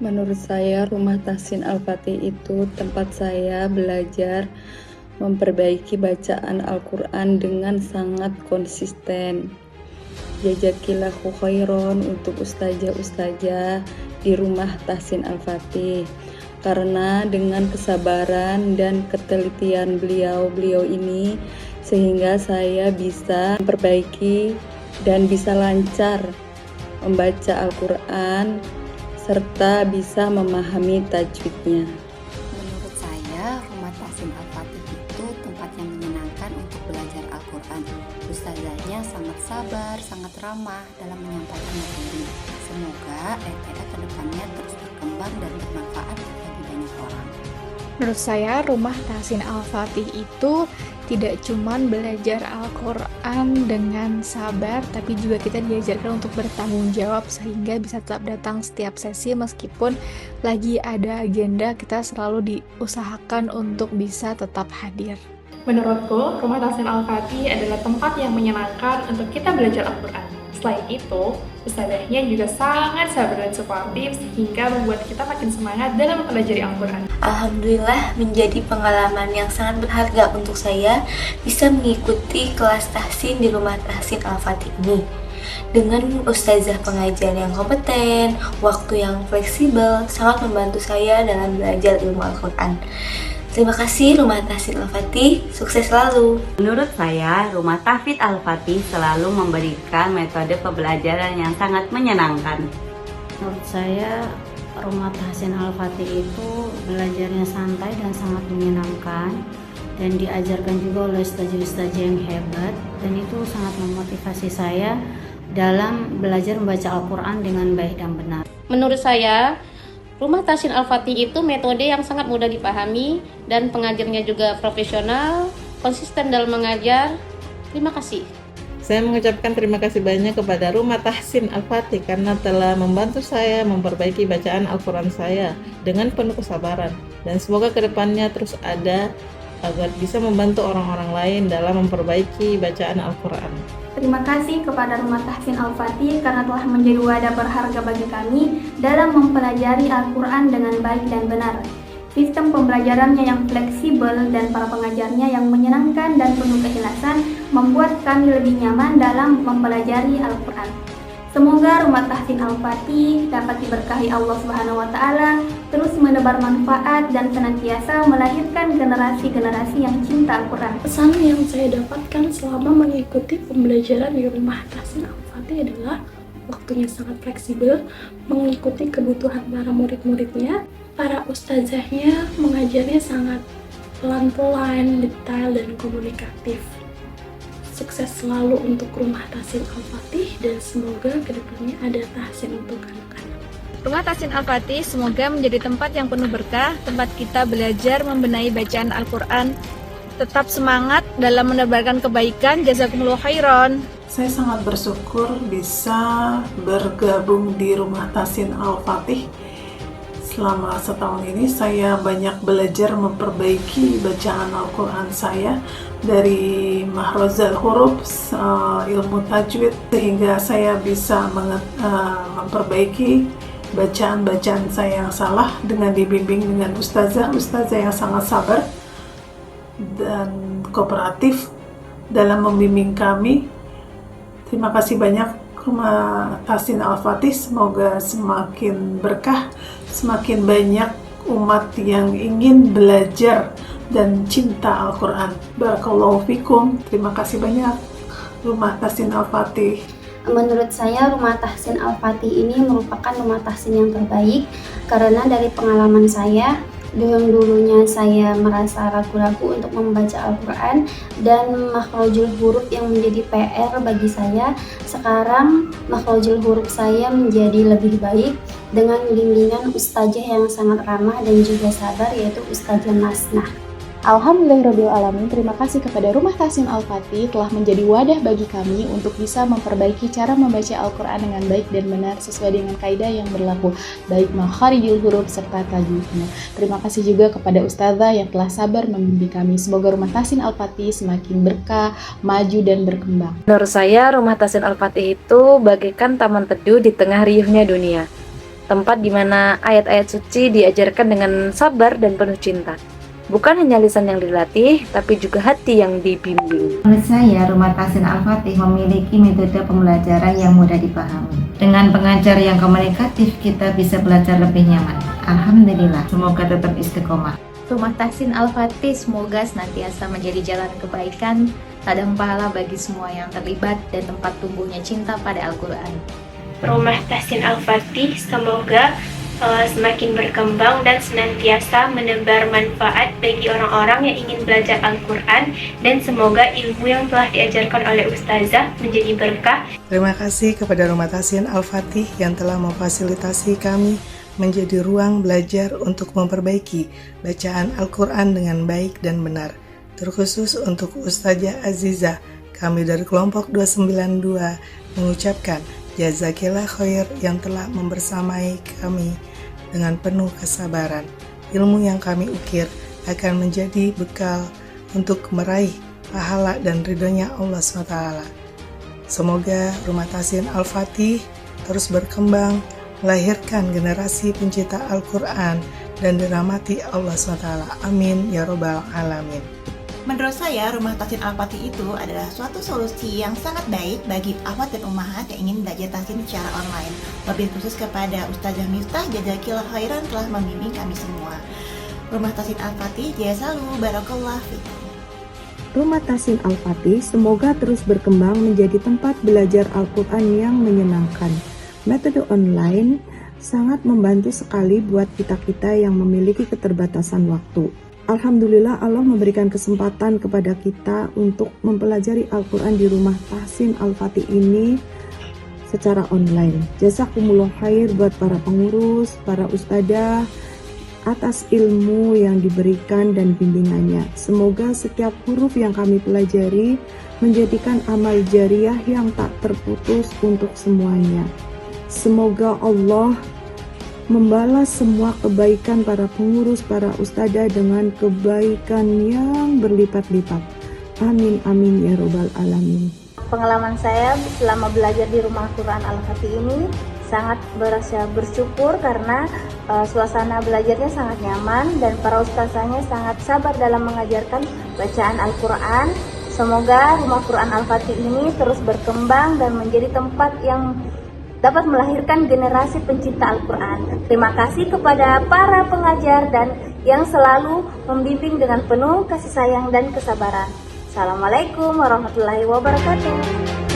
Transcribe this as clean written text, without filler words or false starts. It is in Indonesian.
Menurut saya, Rumah Tahsin Al-Fatih itu tempat saya belajar memperbaiki bacaan Al-Quran dengan sangat konsisten. Jazakillahu khairon untuk ustazah-ustazah di Rumah Tahsin Al-Fatih. Karena dengan kesabaran dan ketelitian beliau ini, sehingga saya bisa memperbaiki dan bisa lancar membaca Al-Quran serta bisa memahami tajwidnya. Menurut saya, Rumah Tahsin Al-Fatih itu tempat yang menyenangkan untuk belajar Al-Quran. Ustazahnya sangat sabar, sangat ramah dalam menyampaikan materi. Semoga RTA kedepannya terus berkembang dan bermanfaat bagi banyak orang. Menurut saya, Rumah Tahsin Al-Fatih itu tidak cuma belajar Al-Quran dengan sabar, tapi juga kita diajarkan untuk bertanggung jawab sehingga bisa tetap datang setiap sesi meskipun lagi ada agenda, kita selalu diusahakan untuk bisa tetap hadir. Menurutku, Rumah Tahsin Al-Fatih adalah tempat yang menyenangkan untuk kita belajar Al-Quran. Selain itu, ustazahnya juga sangat sabar dan suportif sehingga membuat kita makin semangat dalam mempelajari Al-Quran. Alhamdulillah menjadi pengalaman yang sangat berharga untuk saya bisa mengikuti kelas tahsin di Rumah Tahsin Al-Fatih ini. Dengan ustazah pengajar yang kompeten, waktu yang fleksibel, sangat membantu saya dalam belajar ilmu Al-Quran. Terima kasih Rumah Tahsin Al-Fatih, sukses selalu. Menurut saya, Rumah Tahsin Al-Fatih selalu memberikan metode pembelajaran yang sangat menyenangkan. Menurut saya, Rumah Tahsin Al-Fatih itu belajarnya santai dan sangat menyenangkan, dan diajarkan juga oleh ustazah-ustazah yang hebat, dan itu sangat memotivasi saya dalam belajar membaca Al-Quran dengan baik dan benar. Menurut saya, Rumah Tahsin Al-Fatih itu metode yang sangat mudah dipahami dan pengajarnya juga profesional, konsisten dalam mengajar. Terima kasih. Saya mengucapkan terima kasih banyak kepada Rumah Tahsin Al-Fatih karena telah membantu saya memperbaiki bacaan Al-Quran saya dengan penuh kesabaran. Dan semoga kedepannya terus ada agar bisa membantu orang-orang lain dalam memperbaiki bacaan Al-Quran. Terima kasih kepada Rumah Tahsin Al-Fatih karena telah menjadi wadah berharga bagi kami dalam mempelajari Al-Quran dengan baik dan benar. Sistem pembelajarannya yang fleksibel dan para pengajarnya yang menyenangkan dan penuh keikhlasan membuat kami lebih nyaman dalam mempelajari Al-Quran. Semoga Rumah Tahsin Al-Fatih dapat diberkahi Allah Subhanahu wa Ta'ala, terus menebar manfaat dan senantiasa melahirkan generasi-generasi yang cinta Al-Quran. Pesan yang saya dapatkan selama mengikuti pembelajaran di Rumah Tahsin Al-Fatih adalah waktunya sangat fleksibel, mengikuti kebutuhan para murid-muridnya. Para ustazahnya mengajarnya sangat pelan-pelan, detail, dan komunikatif. Sukses selalu untuk Rumah Tahsin Al-Fatih dan semoga kedepannya ada tahsin untuk anak-anak. Rumah Tahsin Al-Fatih semoga menjadi tempat yang penuh berkah, tempat kita belajar membenahi bacaan Al-Quran. Tetap semangat dalam menebarkan kebaikan. Jazakumullah khairan. Saya sangat bersyukur bisa bergabung di Rumah Tahsin Al-Fatih. Selama setahun ini saya banyak belajar memperbaiki bacaan Al-Quran saya dari mahrozal huruf, ilmu tajwid, sehingga saya bisa memperbaiki bacaan-bacaan saya yang salah dengan dibimbing dengan ustazah yang sangat sabar dan kooperatif dalam membimbing kami. Terima kasih banyak Rumah Tahsin Al-Fatih, semoga semakin berkah, semakin banyak umat yang ingin belajar dan cinta Al-Quran. Barakallahu fikum. Terima kasih banyak Rumah Tahsin Al-Fatih. Menurut saya, Rumah Tahsin Al-Fatih ini merupakan rumah tahsin yang terbaik karena dari pengalaman saya, dulunya saya merasa ragu-ragu untuk membaca Al-Quran dan makhrajul huruf yang menjadi PR bagi saya. Sekarang makhrajul huruf saya menjadi lebih baik dengan bimbingan ustazah yang sangat ramah dan juga sabar, yaitu Ustazah Nasnah. Alhamdulillahirrahmanirrahim. Terima kasih kepada Rumah Tahsin Al-Fatih telah menjadi wadah bagi kami untuk bisa memperbaiki cara membaca Al-Quran dengan baik dan benar sesuai dengan kaidah yang berlaku, baik makharijul huruf serta tajwidnya. Terima kasih juga kepada ustazah yang telah sabar membimbing kami. Semoga Rumah Tahsin Al-Fatih semakin berkah, maju dan berkembang. Menurut saya, Rumah Tahsin Al-Fatih itu bagaikan taman teduh di tengah riuhnya dunia. tempat di mana ayat-ayat suci diajarkan dengan sabar dan penuh cinta. Bukan hanya lisan yang dilatih, tapi juga hati yang dibimbing. Menurut saya, Rumah Tahsin Al-Fatih memiliki metode pembelajaran yang mudah dipahami. Dengan pengajar yang komunikatif, kita bisa belajar lebih nyaman. Alhamdulillah, semoga tetap istiqomah. Rumah Tahsin Al-Fatih semoga senantiasa menjadi jalan kebaikan, ladang pahala bagi semua yang terlibat, dan tempat tumbuhnya cinta pada Al-Quran. Rumah Tahsin Al-Fatih semoga semakin berkembang dan senantiasa menebar manfaat bagi orang-orang yang ingin belajar Al-Quran, dan semoga ilmu yang telah diajarkan oleh Ustazah menjadi berkah. Terima kasih kepada Rumah Tahsin Al-Fatih yang telah memfasilitasi kami menjadi ruang belajar untuk memperbaiki bacaan Al-Quran dengan baik dan benar. Terkhusus untuk Ustazah Azizah, kami dari kelompok 292 mengucapkan jazakillah khair yang telah membersamai kami dengan penuh kesabaran. Ilmu yang kami ukir akan menjadi bekal untuk meraih pahala dan ridhonya Allah SWT. Semoga Rumah Tahsin Al-Fatih terus berkembang, melahirkan generasi pencinta Al-Quran dan dirahmati Allah SWT. Amin ya robbal alamin. Menurut saya, Rumah Tahsin Al-Fatih itu adalah suatu solusi yang sangat baik bagi akhwat dan ummahat yang ingin belajar tahsin secara online. Lebih khusus kepada Ustazah Miftah, jazakillah khairan telah membimbing kami semua. Rumah Tahsin Al-Fatih, jaya selalu, barakallah fikum. Rumah Tahsin Al-Fatih semoga terus berkembang menjadi tempat belajar Al-Quran yang menyenangkan. Metode online sangat membantu sekali buat kita-kita yang memiliki keterbatasan waktu. Alhamdulillah Allah memberikan kesempatan kepada kita untuk mempelajari Al-Quran di Rumah Tahsin Al-Fatih ini secara online. Jazakumullah khair buat para pengurus, para ustadzah atas ilmu yang diberikan dan bimbingannya. Semoga setiap huruf yang kami pelajari menjadikan amal jariah yang tak terputus untuk semuanya. Semoga Allah membalas semua kebaikan para pengurus, para ustadzah dengan kebaikan yang berlipat-lipat. Amin, amin, ya robbal alamin. Pengalaman saya selama belajar di Rumah Quran Al-Fatih ini sangat berasa bersyukur karena suasana belajarnya sangat nyaman dan para ustazahnya sangat sabar dalam mengajarkan bacaan Al-Quran. Semoga Rumah Quran Al-Fatih ini terus berkembang dan menjadi tempat yang dapat melahirkan generasi pencinta Al-Quran. Terima kasih kepada para pengajar dan yang selalu membimbing dengan penuh kasih sayang dan kesabaran. Assalamualaikum warahmatullahi wabarakatuh.